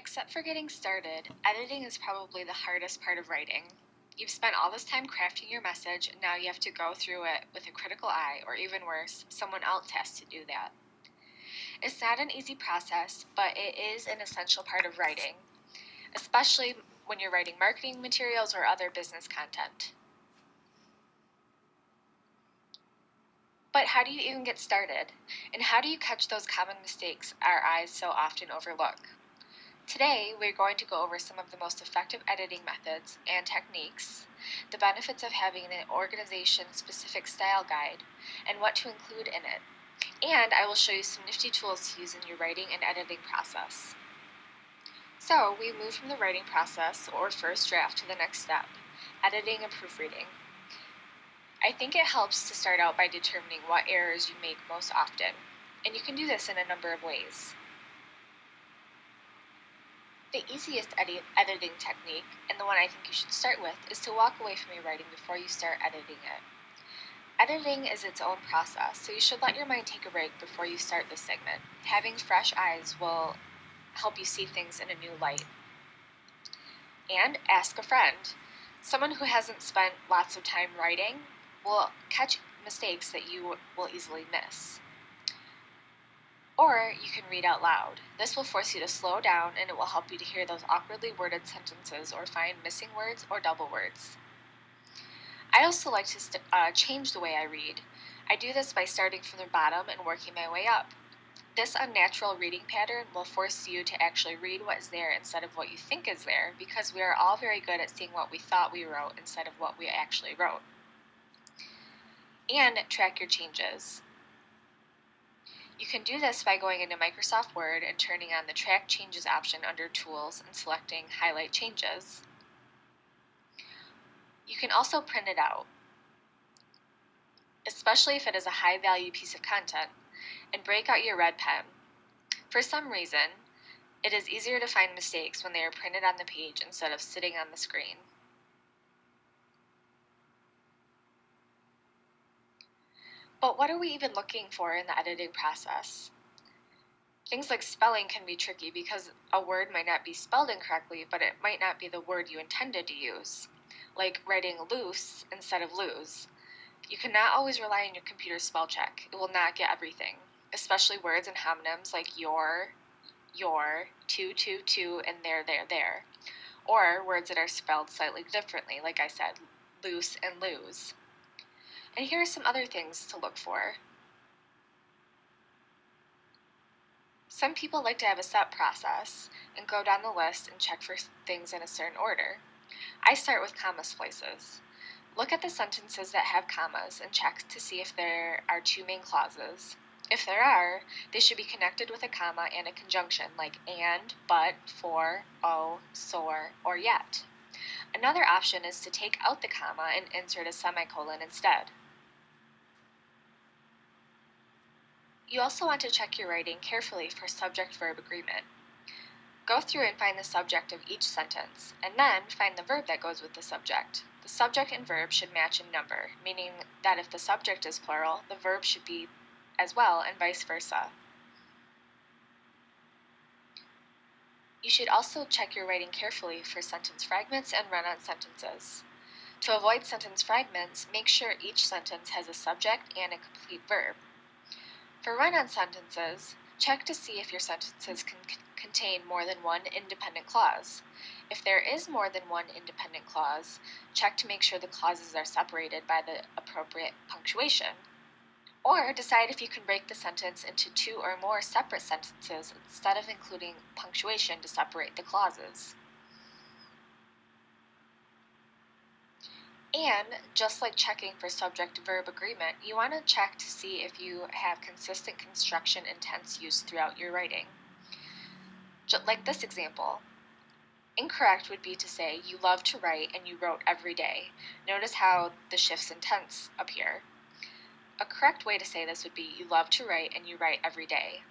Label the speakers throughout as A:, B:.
A: Except for getting started, editing is probably the hardest part of writing. You've spent all this time crafting your message, and now you have to go through it with a critical eye, or even worse, someone else has to do that. It's not an easy process, but it is an essential part of writing, especially when you're writing marketing materials or other business content. But how do you even get started? And how do you catch those common mistakes our eyes so often overlook? Today, we're going to go over some of the most effective editing methods and techniques, the benefits of having an organization-specific style guide, and what to include in it. And I will show you some nifty tools to use in your writing and editing process. So, we move from the writing process, or first draft, to the next step, editing and proofreading. I think it helps to start out by determining what errors you make most often, and you can do this in a number of ways. The easiest editing technique, and the one I think you should start with, is to walk away from your writing before you start editing it. Editing is its own process, so you should let your mind take a break before you start this segment. Having fresh eyes will help you see things in a new light. And ask a friend. Someone who hasn't spent lots of time writing will catch mistakes that you will easily miss. Or you can read out loud. This will force you to slow down, and it will help you to hear those awkwardly worded sentences or find missing words or double words. I also like to change the way I read. I do this by starting from the bottom and working my way up. This unnatural reading pattern will force you to actually read what is there instead of what you think is there, because we are all very good at seeing what we thought we wrote instead of what we actually wrote. And track your changes. You can do this by going into Microsoft Word and turning on the Track Changes option under Tools and selecting Highlight Changes. You can also print it out, especially if it is a high-value piece of content, and break out your red pen. For some reason, it is easier to find mistakes when they are printed on the page instead of sitting on the screen. But what are we even looking for in the editing process? Things like spelling can be tricky because a word might not be spelled incorrectly, but it might not be the word you intended to use, like writing loose instead of lose. You cannot always rely on your computer's spell check. It will not get everything, especially words and homonyms like your, to, and there, or words that are spelled slightly differently, like I said, loose and lose. And here are some other things to look for. Some people like to have a set process and go down the list and check for things in a certain order. I start with comma splices. Look at the sentences that have commas and check to see if there are two main clauses. If there are, they should be connected with a comma and a conjunction like and, but, for, oh, sore, or yet. Another option is to take out the comma and insert a semicolon instead. You also want to check your writing carefully for subject-verb agreement. Go through and find the subject of each sentence, and then find the verb that goes with the subject. The subject and verb should match in number, meaning that if the subject is plural, the verb should be as well, and vice versa. You should also check your writing carefully for sentence fragments and run-on sentences. To avoid sentence fragments, make sure each sentence has a subject and a complete verb. For run-on sentences, check to see if your sentences can contain more than one independent clause. If there is more than one independent clause, check to make sure the clauses are separated by the appropriate punctuation. Or decide if you can break the sentence into two or more separate sentences instead of including punctuation to separate the clauses. And, just like checking for subject-verb agreement, you want to check to see if you have consistent construction and tense used throughout your writing. Just like this example. Incorrect would be to say, you love to write and you wrote every day. Notice how the shifts in tense appear. A correct way to say this would be, you love to write and you write every day.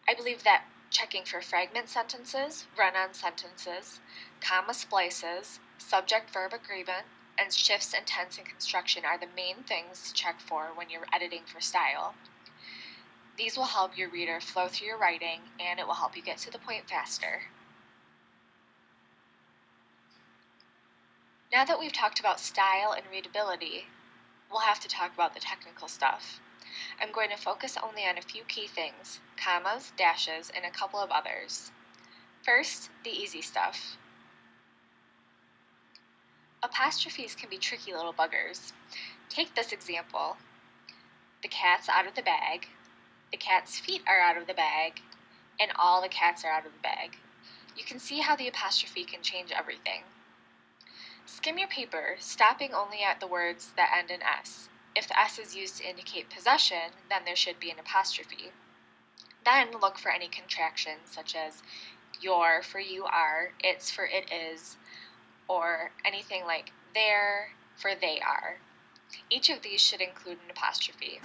A: I believe that checking for fragment sentences, run-on sentences, comma splices, subject-verb agreement, and shifts in tense and construction are the main things to check for when you're editing for style. These will help your reader flow through your writing, and it will help you get to the point faster. Now that we've talked about style and readability, we'll have to talk about the technical stuff. I'm going to focus only on a few key things: commas, dashes, and a couple of others. First, the easy stuff. Apostrophes can be tricky little buggers. Take this example. The cat's out of the bag, the cat's feet are out of the bag, and all the cats are out of the bag. You can see how the apostrophe can change everything. Skim your paper, stopping only at the words that end in S. If the S is used to indicate possession, then there should be an apostrophe. Then look for any contractions, such as your for you are, it's for it is, or anything like there for they are. Each of these should include an apostrophe.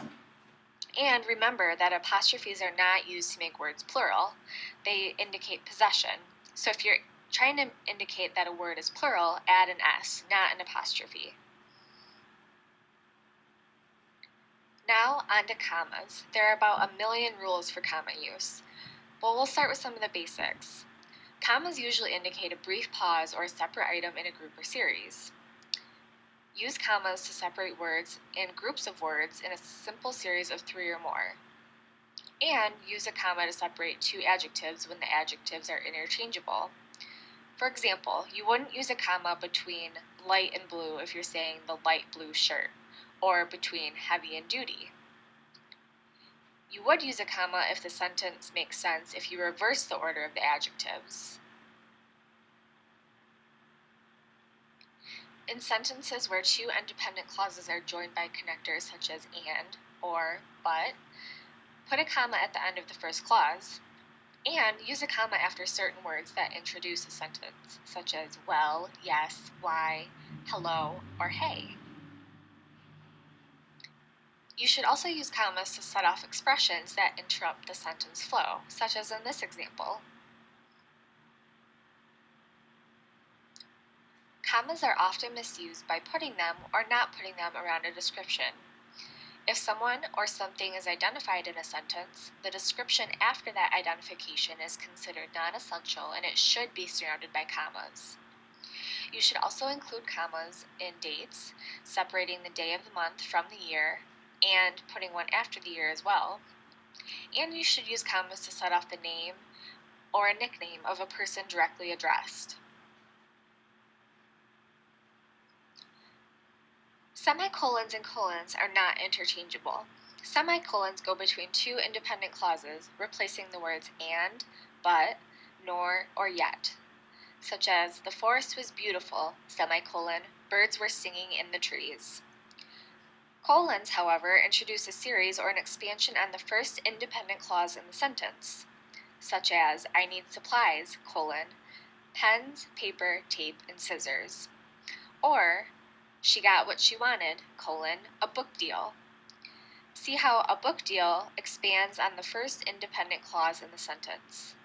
A: And remember that apostrophes are not used to make words plural. They indicate possession. So if you're trying to indicate that a word is plural, add an S, not an apostrophe. Now on to commas. There are about a million rules for comma use. Well, we'll start with some of the basics. Commas usually indicate a brief pause or a separate item in a group or series. Use commas to separate words and groups of words in a simple series of 3 or more. And use a comma to separate two adjectives when the adjectives are interchangeable. For example, you wouldn't use a comma between light and blue if you're saying the light blue shirt, or between heavy and duty. You would use a comma if the sentence makes sense if you reverse the order of the adjectives. In sentences where two independent clauses are joined by connectors such as and, or, but, put a comma at the end of the first clause, and use a comma after certain words that introduce a sentence, such as well, yes, why, hello, or hey. You should also use commas to set off expressions that interrupt the sentence flow, such as in this example. Commas are often misused by putting them or not putting them around a description. If someone or something is identified in a sentence, the description after that identification is considered non-essential and it should be surrounded by commas. You should also include commas in dates, separating the day of the month from the year, and putting one after the year as well. And you should use commas to set off the name or a nickname of a person directly addressed. Semicolons and colons are not interchangeable. Semicolons go between two independent clauses, replacing the words and, but, nor, or yet, such as the forest was beautiful, semicolon, birds were singing in the trees. Colons, however, introduce a series or an expansion on the first independent clause in the sentence, such as I need supplies, colon, pens, paper, tape, and scissors, or she got what she wanted, colon, a book deal. See how a book deal expands on the first independent clause in the sentence.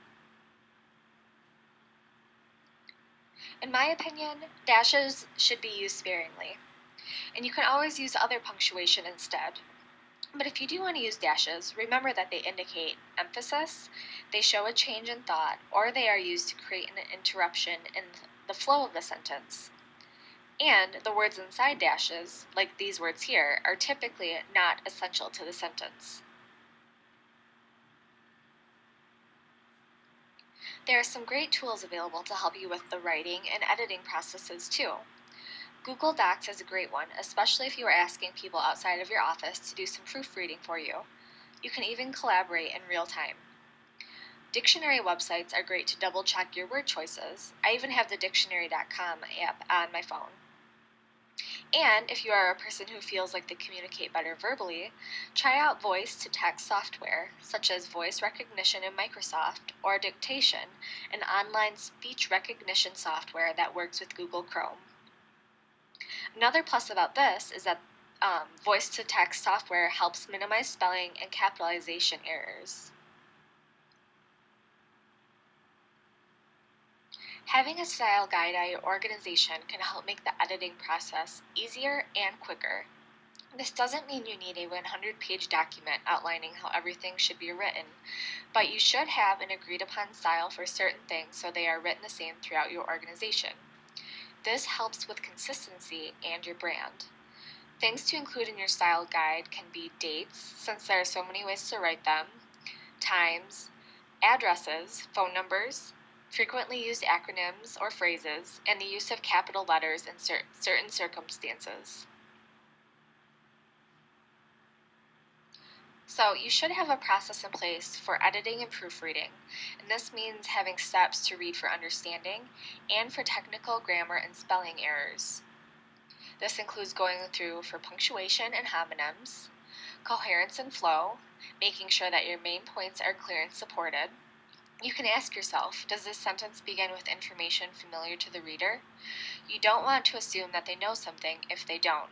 A: In my opinion, dashes should be used sparingly, and you can always use other punctuation instead. But if you do want to use dashes, remember that they indicate emphasis, they show a change in thought, or they are used to create an interruption in the flow of the sentence. And the words inside dashes, like these words here, are typically not essential to the sentence. There are some great tools available to help you with the writing and editing processes too. Google Docs is a great one, especially if you are asking people outside of your office to do some proofreading for you. You can even collaborate in real time. Dictionary websites are great to double check your word choices. I even have the dictionary.com app on my phone. And if you are a person who feels like they communicate better verbally, try out voice-to-text software, such as voice recognition in Microsoft, or Dictation, an online speech recognition software that works with Google Chrome. Another plus about this is that voice-to-text software helps minimize spelling and capitalization errors. Having a style guide at your organization can help make the editing process easier and quicker. This doesn't mean you need a 100-page document outlining how everything should be written, but you should have an agreed upon style for certain things so they are written the same throughout your organization. This helps with consistency and your brand. Things to include in your style guide can be dates, since there are so many ways to write them, times, addresses, phone numbers, frequently used acronyms or phrases, and the use of capital letters in certain circumstances. So, you should have a process in place for editing and proofreading, and this means having steps to read for understanding and for technical grammar and spelling errors. This includes going through for punctuation and homonyms, coherence and flow, making sure that your main points are clear and supported. You can ask yourself, does this sentence begin with information familiar to the reader? You don't want to assume that they know something if they don't.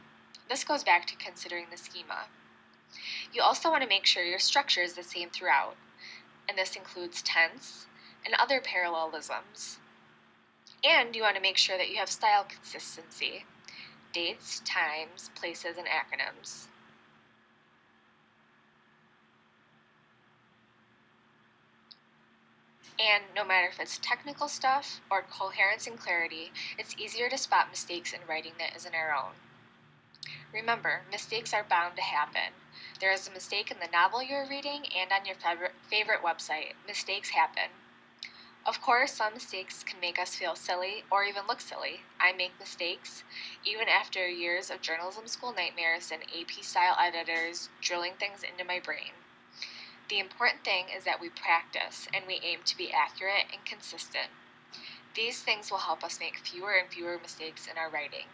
A: This goes back to considering the schema. You also want to make sure your structure is the same throughout, and this includes tense and other parallelisms. And you want to make sure that you have style consistency, dates, times, places, and acronyms. And no matter if it's technical stuff or coherence and clarity, it's easier to spot mistakes in writing that isn't our own. Remember, mistakes are bound to happen. There is a mistake in the novel you're reading and on your favorite website. Mistakes happen. Of course, some mistakes can make us feel silly or even look silly. I make mistakes, even after years of journalism school nightmares and AP style editors drilling things into my brain. The important thing is that we practice and we aim to be accurate and consistent. These things will help us make fewer and fewer mistakes in our writing.